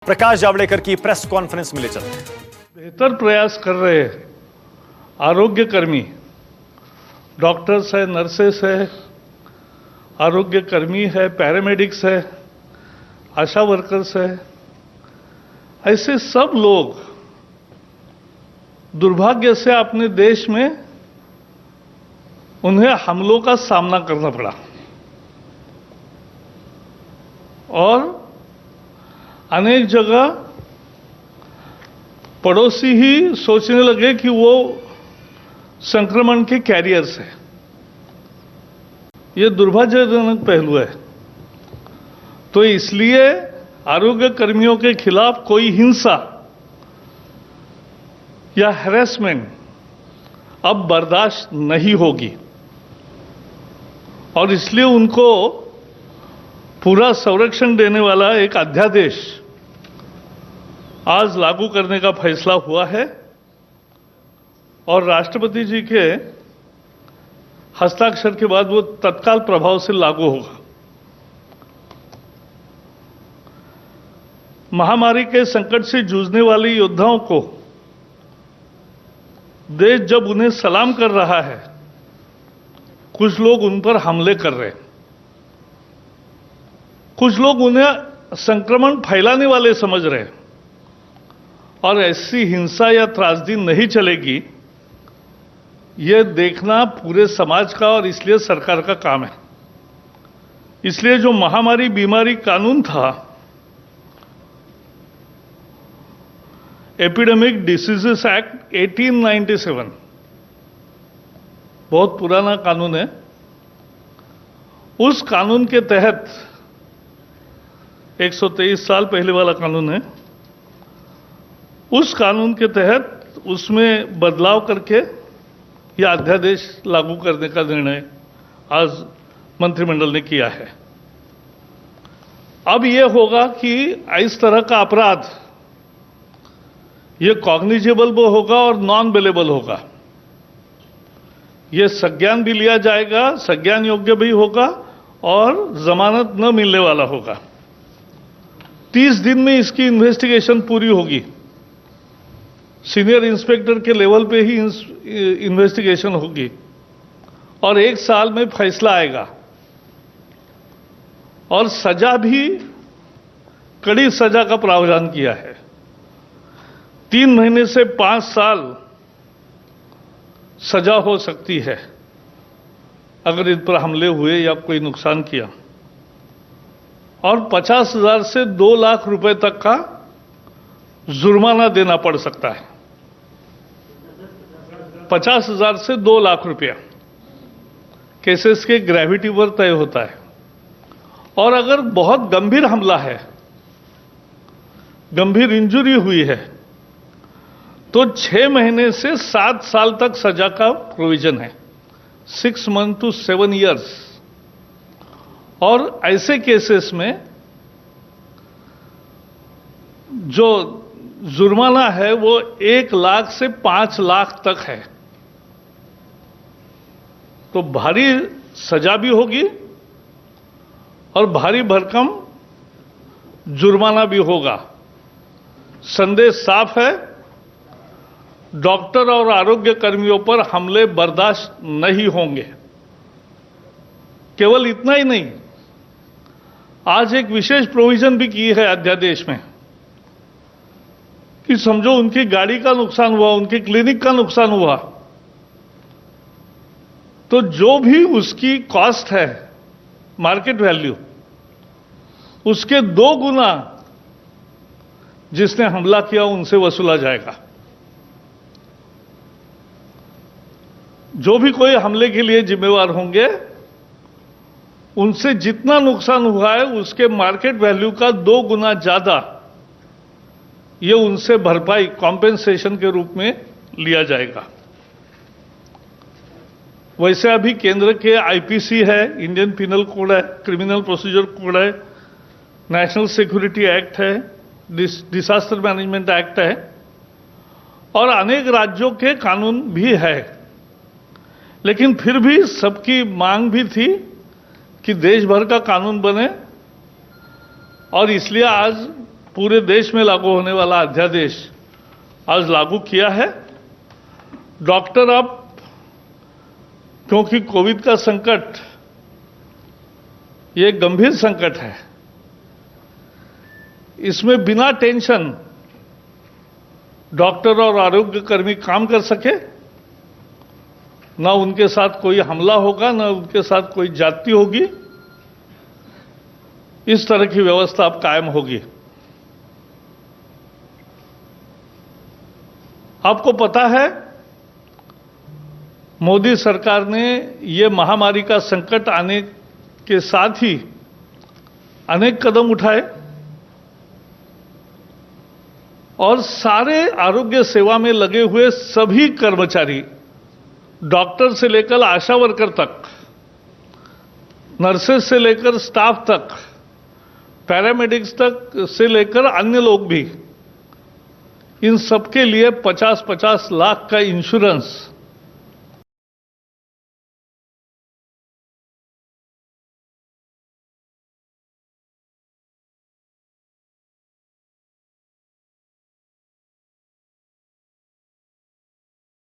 प्रकाश जावड़ेकर की press conference में ले चलते हैं। बेहतर प्रयास कर रहे आरोग्य कर्मी, डॉक्टर्स है, नर्सेस है, आरोग्य कर्मी है, पैरामेडिक्स है, आशा वर्कर्स है, ऐसे सब लोग दुर्भाग्य से अपने देश में उन्हें हमलों का सामना करना पड़ा और अनेक जगह पड़ोसी ही सोचने लगे कि वो संक्रमण के कैरियर्स हैं। ये दुर्भाग्यजनक पहलू है। तो इसलिए आरोग्य कर्मियों के खिलाफ कोई हिंसा या हैरेसमेंट अब बर्दाश्त नहीं होगी और इसलिए उनको पूरा संरक्षण देने वाला एक अध्यादेश आज लागू करने का फैसला हुआ है और राष्ट्रपति जी के हस्ताक्षर के बाद वो तत्काल प्रभाव से लागू होगा। महामारी के संकट से जूझने वाले योद्धाओं को देश जब उन्हें सलाम कर रहा है, कुछ लोग उन पर हमले कर रहे हैं, कुछ लोग उन्हें संक्रमण फैलाने वाले समझ रहे हैं और ऐसी हिंसा या त्रासदी नहीं चलेगी, यह देखना पूरे समाज का और इसलिए सरकार का काम है। इसलिए जो महामारी बीमारी कानून था, एपिडेमिक डिसीजेस एक्ट 1897, बहुत पुराना कानून है। उस कानून के तहत 123 साल पहले वाला कानून है। उस कानून के तहत उसमें बदलाव करके यह अध्यादेश लागू करने का निर्णय आज मंत्रिमंडल ने किया है। अब यह होगा कि इस तरह का अपराध यह कॉग्निजेबल भी होगा और नॉन बेलेबल होगा। यह संज्ञान भी लिया जाएगा, संज्ञान योग्य भी होगा और जमानत न मिलने वाला होगा। 30 दिन में इसकी इन्वेस्टिगेशन पूरी होगी। सीनियर इंस्पेक्टर के लेवल पे ही इन्वेस्टिगेशन होगी और 1 साल में फैसला आएगा और सजा भी कड़ी सजा का प्रावधान किया है। 3 महीने से 5 साल सजा हो सकती है अगर इन पर हमले हुए या कोई नुकसान किया, और 50,000 से 2 लाख रुपए तक का जुर्माना देना पड़ सकता है। 50,000 से 2 लाख रुपया केसेस के ग्रेविटी पर तय होता है। और अगर बहुत गंभीर हमला है, गंभीर इंजरी हुई है, तो 6 महीने से 7 साल तक सजा का प्रोविजन है, 6 मंथ to 7 years। और ऐसे केसेस में जो जुर्माना है वो 1 लाख से 5 लाख तक है। तो भारी सजा भी होगी और भारी भरकम जुर्माना भी होगा। संदेश साफ है, डॉक्टर और आरोग्य कर्मियों पर हमले बर्दाश्त नहीं होंगे। केवल इतना ही नहीं, आज एक विशेष प्रोविजन भी की है अध्यादेश में कि समझो उनकी गाड़ी का नुकसान हुआ, उनके क्लिनिक का नुकसान हुआ, तो जो भी उसकी कॉस्ट है, मार्केट वैल्यू, उसके 2 गुना जिसने हमला किया उनसे वसूला जाएगा। जो भी कोई हमले के लिए जिम्मेवार होंगे, उनसे जितना नुकसान हुआ है उसके मार्केट वैल्यू का 2 गुना ज्यादा ये उनसे भरपाई, कॉम्पेंसेशन के रूप में लिया जाएगा। वैसे अभी केंद्र के आईपीसी है, इंडियन पिनल कोड है, क्रिमिनल प्रोसीजर कोड है, नेशनल सिक्योरिटी एक्ट है, डिजास्टर मैनेजमेंट एक्ट है और अनेक राज्यों के कानून भी है। लेकिन फिर भी सबकी मांग भी थी कि देश भर का कानून बने और इसलिए आज पूरे देश में लागू होने वाला अध्यादेश आज लागू किया है। डॉक्टर अब, क्योंकि कोविड का संकट ये गंभीर संकट है, इसमें बिना टेंशन डॉक्टर और आरोग्य कर्मी काम कर सके, ना उनके साथ कोई हमला होगा, ना उनके साथ कोई जाति होगी, इस तरह की व्यवस्था अब कायम होगी। आपको पता है, मोदी सरकार ने ये महामारी का संकट आने के साथ ही अनेक कदम उठाए और सारे आरोग्य सेवा में लगे हुए सभी कर्मचारी, डॉक्टर से लेकर आशा वर्कर तक, नर्सेस से लेकर स्टाफ तक, पैरामेडिक्स तक से लेकर अन्य लोग भी, इन सबके लिए 50-50 लाख का इंश्योरेंस